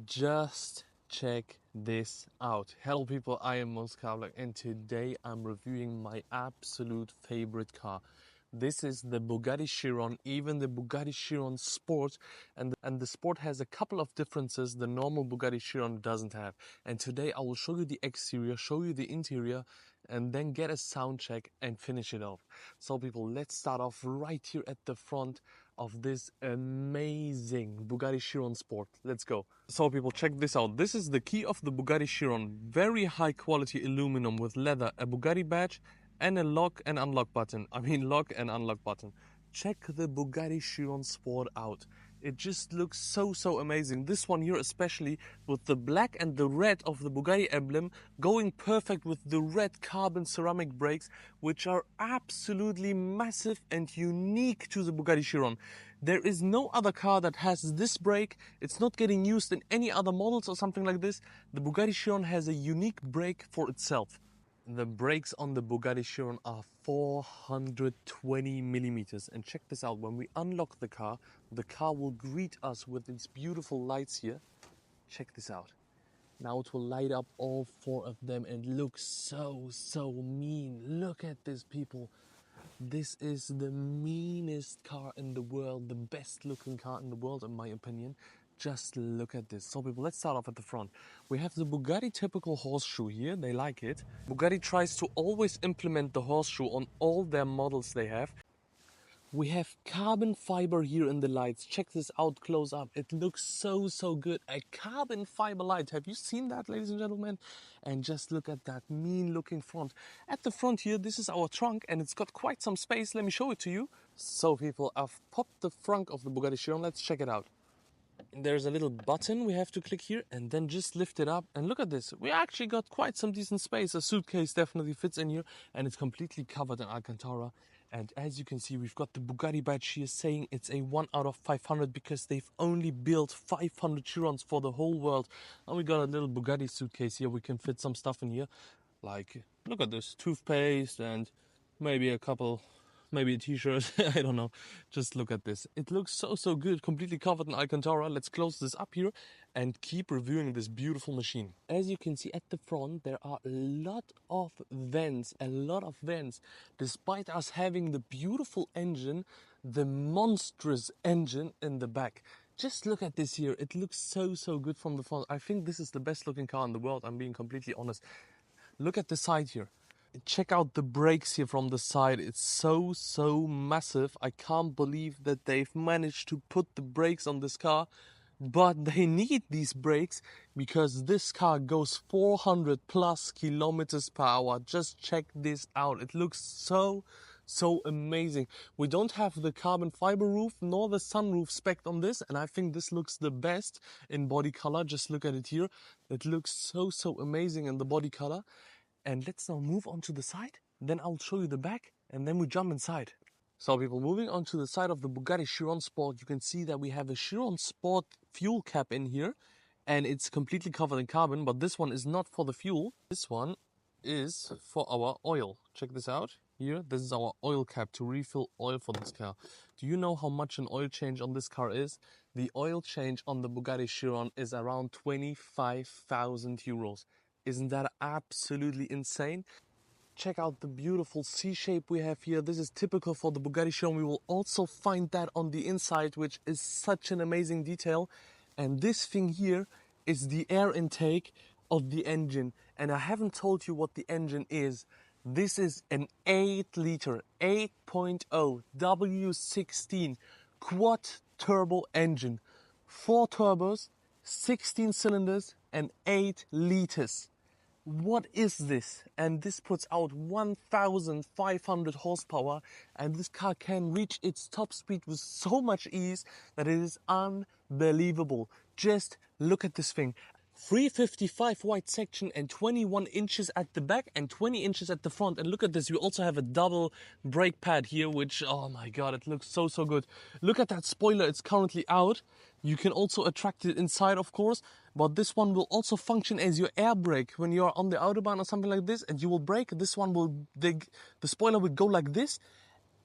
Just check this out. Hello people, I am Moskavlak and today I'm reviewing my absolute favorite car. This is the Bugatti Chiron, even the Bugatti Chiron Sport, and the Sport has a couple of differences the normal Bugatti Chiron doesn't have. And today I will show you the exterior, show you the interior, and then get a sound check and finish it off. So people, let's start off right here at the front of this amazing Bugatti Chiron Sport. Let's go. So people, check this out. This is the key of the Bugatti Chiron. Very high quality aluminum with leather, a Bugatti badge, and a lock and unlock button. Lock and unlock button. Check the Bugatti Chiron Sport out. It just looks so amazing. This one here especially with the black and the red of the Bugatti emblem going perfect with the red carbon ceramic brakes, which are absolutely massive and unique to the Bugatti Chiron. There is no other car that has this brake. It's not getting used in any other models or something like this. The Bugatti Chiron has a unique brake for itself. The brakes on the Bugatti Chiron are 420 millimeters. And check this out, when we unlock the car will greet us with these beautiful lights here. Check this out. Now it will light up all four of them and look so mean. Look at this, people. This is the meanest car in the world, the best looking car in the world in my opinion. Just look at this. So people, let's start off at the front. We have the Bugatti typical horseshoe here. They like it. Bugatti tries to always implement the horseshoe on all their models they have. We have carbon fiber here in the lights. Check this out close up. It looks so good. A carbon fiber light. Have you seen that, ladies and gentlemen? And just look at that mean looking front. At the front here, this is our trunk and it's got quite some space. Let me show it to you. So people, I've popped the front of the Bugatti Chiron. Let's check it out. There's a little button we have to click here and then just lift it up and look at this. We actually got quite some decent space. A suitcase definitely fits in here and it's completely covered in Alcantara. And as you can see, we've got the Bugatti badge here saying it's a 1 out of 500 because they've only built 500 Chirons for the whole world. And we got a little Bugatti suitcase here. We can fit some stuff in here. Like, look at this, toothpaste and maybe a couple... maybe a t-shirt, I don't know. Just look at this. It looks so good, completely covered in Alcantara. Let's close this up here and keep reviewing this beautiful machine. As you can see at the front, there are a lot of vents. Despite us having the beautiful engine, the monstrous engine in the back. Just look at this here. It looks so good from the front. I think this is the best looking car in the world. I'm being completely honest. Look at the side here. Check out the brakes here from the side. It's so massive. I can't believe that they've managed to put the brakes on this car, but they need these brakes because this car goes 400 plus kilometers per hour. Just check this out. It looks so amazing. We don't have the carbon fiber roof nor the sunroof spec on this, and I think this looks the best in body color. Just look at it here. It looks so amazing in the body color. And let's now move on to the side, then I'll show you the back, and then we jump inside. So people, moving on to the side of the Bugatti Chiron Sport, you can see that we have a Chiron Sport fuel cap in here, and it's completely covered in carbon, but this one is not for the fuel. This one is for our oil. Check this out. Here, this is our oil cap to refill oil for this car. Do you know how much an oil change on this car is? The oil change on the Bugatti Chiron is around 25,000 euros. Isn't that absolutely insane? Check out the beautiful C-shape we have here. This is typical for the Bugatti Chiron. We will also find that on the inside, which is such an amazing detail. And this thing here is the air intake of the engine. And I haven't told you what the engine is. This is an 8-liter, 8.0 W16 quad turbo engine. 4 turbos, 16 cylinders and 8 liters. What is this? And this puts out 1,500 horsepower, and this car can reach its top speed with so much ease that it is unbelievable. Just look at this thing. 355 wide section and 21 inches at the back and 20 inches at the front. And look at this, you also have a double brake pad here, which, oh my god, it looks so good. Look at that spoiler, it's currently out. You can also attract it inside, of course, but this one will also function as your air brake when you're on the Autobahn or something like this, and you will brake. This one will, the spoiler will go like this,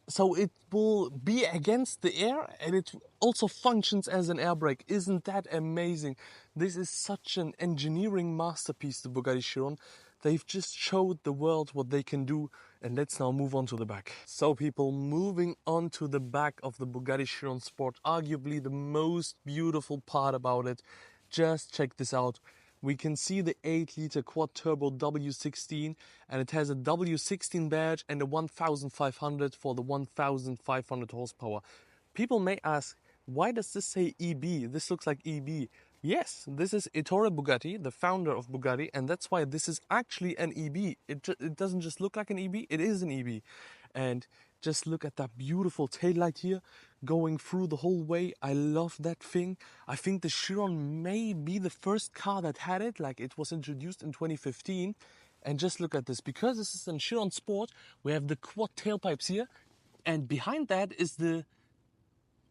so it will be against the air and it also functions as an air brake. Isn't that amazing? This is such an engineering masterpiece, the Bugatti Chiron. They've just showed the world what they can do. And let's now move on to the back. So people, moving on to the back of the Bugatti Chiron Sport, arguably the most beautiful part about it. Just check this out. We can see the 8-liter quad turbo W16, and it has a W16 badge and a 1500 for the 1500 horsepower. People may ask, why does this say EB? This looks like EB. Yes, this is Ettore Bugatti, the founder of Bugatti, and that's why this is actually an EB. It doesn't just look like an EB, it is an EB. And just look at that beautiful taillight here going through the whole way. I love that thing. I think the Chiron may be the first car that had it, like it was introduced in 2015. And just look at this, because this is a Chiron Sport, we have the quad tailpipes here, and behind that is the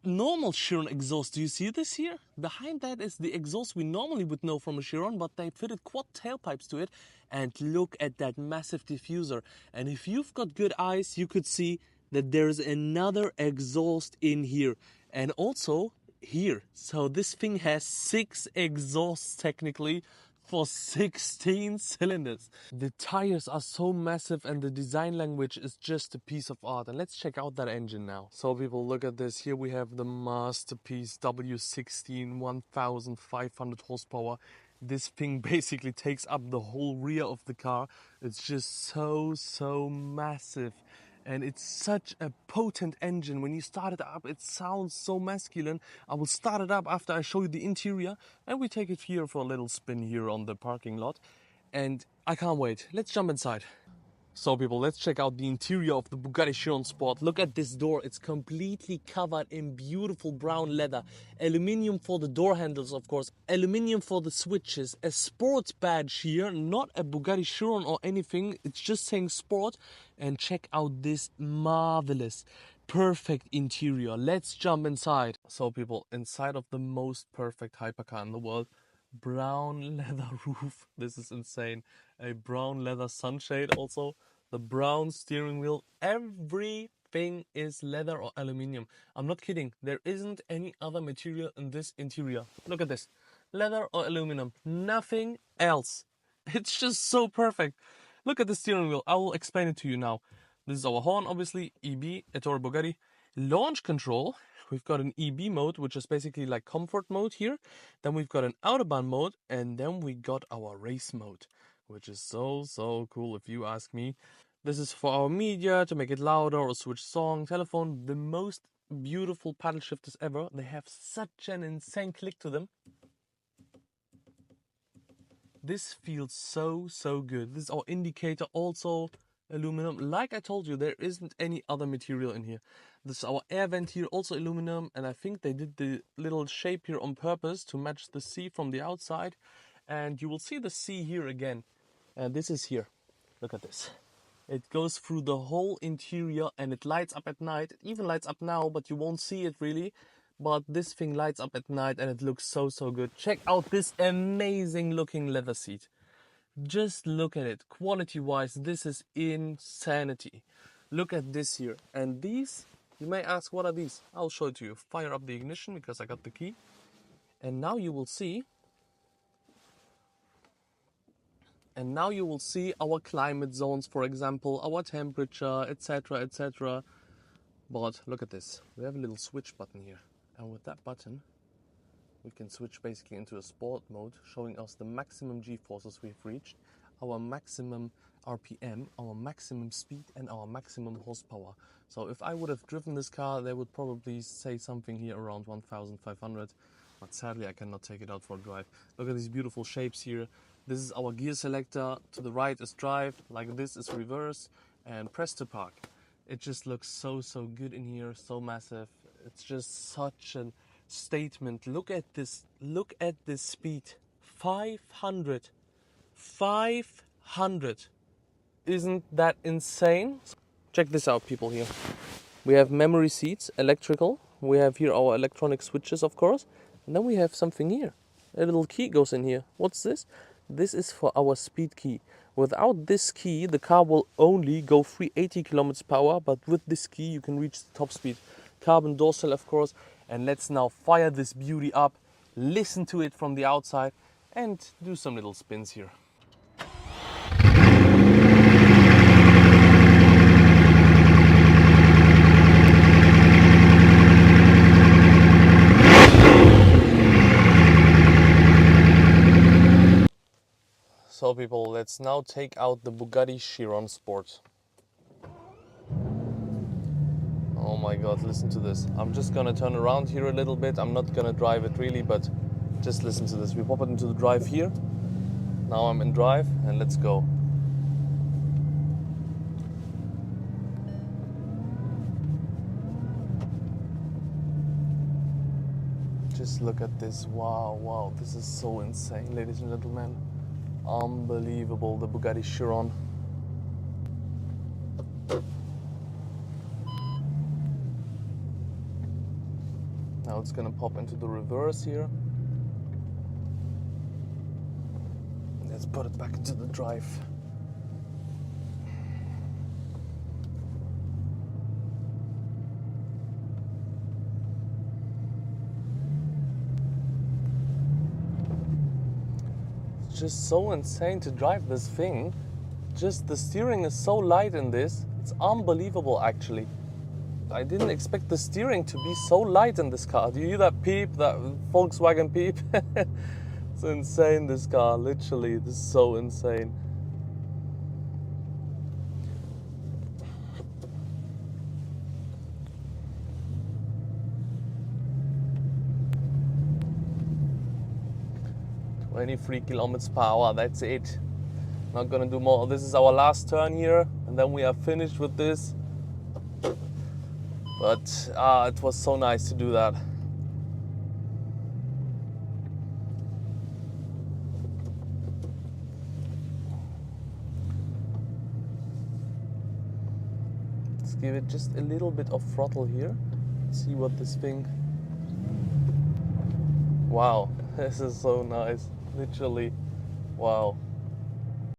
normal Chiron exhaust. Do you see this here? Behind that is the exhaust we normally would know from a Chiron, but they fitted quad tailpipes to it. And look at that massive diffuser. And if you've got good eyes, you could see that there's another exhaust in here. And also here. So this thing has 6 exhausts technically for 16 cylinders. The tires are so massive and the design language is just a piece of art. And let's check out that engine now. So people, look at this. Here we have the masterpiece W16 1500 horsepower. This thing basically takes up the whole rear of the car. It's just so massive. And it's such a potent engine. When you start it up, it sounds so masculine. I will start it up after I show you the interior. And we take it here for a little spin here on the parking lot. And I can't wait. Let's jump inside. So people, let's check out the interior of the Bugatti Chiron Sport. Look at this door. It's completely covered in beautiful brown leather. Aluminium for the door handles, of course. Aluminium for the switches. A sports badge here, not a Bugatti Chiron or anything. It's just saying sport. And check out this marvelous, perfect interior. Let's jump inside. So people, inside of the most perfect hypercar in the world. Brown leather roof. This is insane. A brown leather sunshade also. The brown steering wheel. Everything is leather or aluminium. I'm not kidding. There isn't any other material in this interior. Look at this. Leather or aluminum. Nothing else. It's just so perfect. Look at the steering wheel. I will explain it to you now. This is our horn, obviously. EB, Ettore Bugatti. Launch control. We've got an EB mode, which is basically like comfort mode here. Then we've got an Autobahn mode, and then we got our race mode, which is so cool if you ask me. This is for our media, to make it louder or switch song, telephone. The most beautiful paddle shifters ever. They have such an insane click to them. This feels so good. This is our indicator, also aluminum. Like I told you, there isn't any other material in here. This is our air vent here, also aluminum, and I think they did the little shape here on purpose to match the sea from the outside. And you will see the sea here again. And this is here. Look at this. It goes through the whole interior and it lights up at night. It even lights up now, but you won't see it really. But this thing lights up at night and it looks so good. Check out this amazing looking leather seat. Just look at it. Quality wise, this is insanity. Look at this here. And these, you may ask, what are these? I'll show it to you. Fire up the ignition because I got the key. And now you will see. And now you will see our climate zones, for example, our temperature, etc. But look at this. We have a little switch button here. And with that button, we can switch basically into a sport mode, showing us the maximum G-forces we've reached, our maximum RPM, our maximum speed, and our maximum horsepower. So if I would have driven this car, they would probably say something here around 1500. But sadly, I cannot take it out for a drive. Look at these beautiful shapes here. This is our gear selector. To the right is drive, like this is reverse, and press to park. It just looks so good in here, so massive. It's just such a statement. Look at this speed. 500. Isn't that insane? Check this out, people, here. We have memory seats, electrical. We have here our electronic switches, of course. And then we have something here. A little key goes in here. What's this? This is for our speed key. Without this key, the car will only go 380 kilometers per hour, but with this key, you can reach the top speed. Carbon door cell, of course. And let's now fire this beauty up, listen to it from the outside, and do some little spins here. So people, let's now take out the Bugatti Chiron Sport. Oh my god, listen to this. I'm just gonna turn around here a little bit. I'm not gonna drive it really, but just listen to this. We pop it into the drive here. Now I'm in drive and let's go. Just look at this. Wow, wow, this is so insane, ladies and gentlemen. Unbelievable, the Bugatti Chiron. Now it's gonna pop into the reverse here. Let's put it back into the drive. It's just so insane to drive this thing. Just the steering is so light in this. It's unbelievable actually. I didn't expect the steering to be so light in this car. Do you hear that peep, that Volkswagen peep? It's insane, this car, literally. This is so insane. "23 kilometers per hour, that's it. Not gonna do more. This is our last turn here, and then we are finished with this. But it was so nice to do that. Let's give it just a little bit of throttle here. See what this thing... Wow, this is so nice. Literally, wow.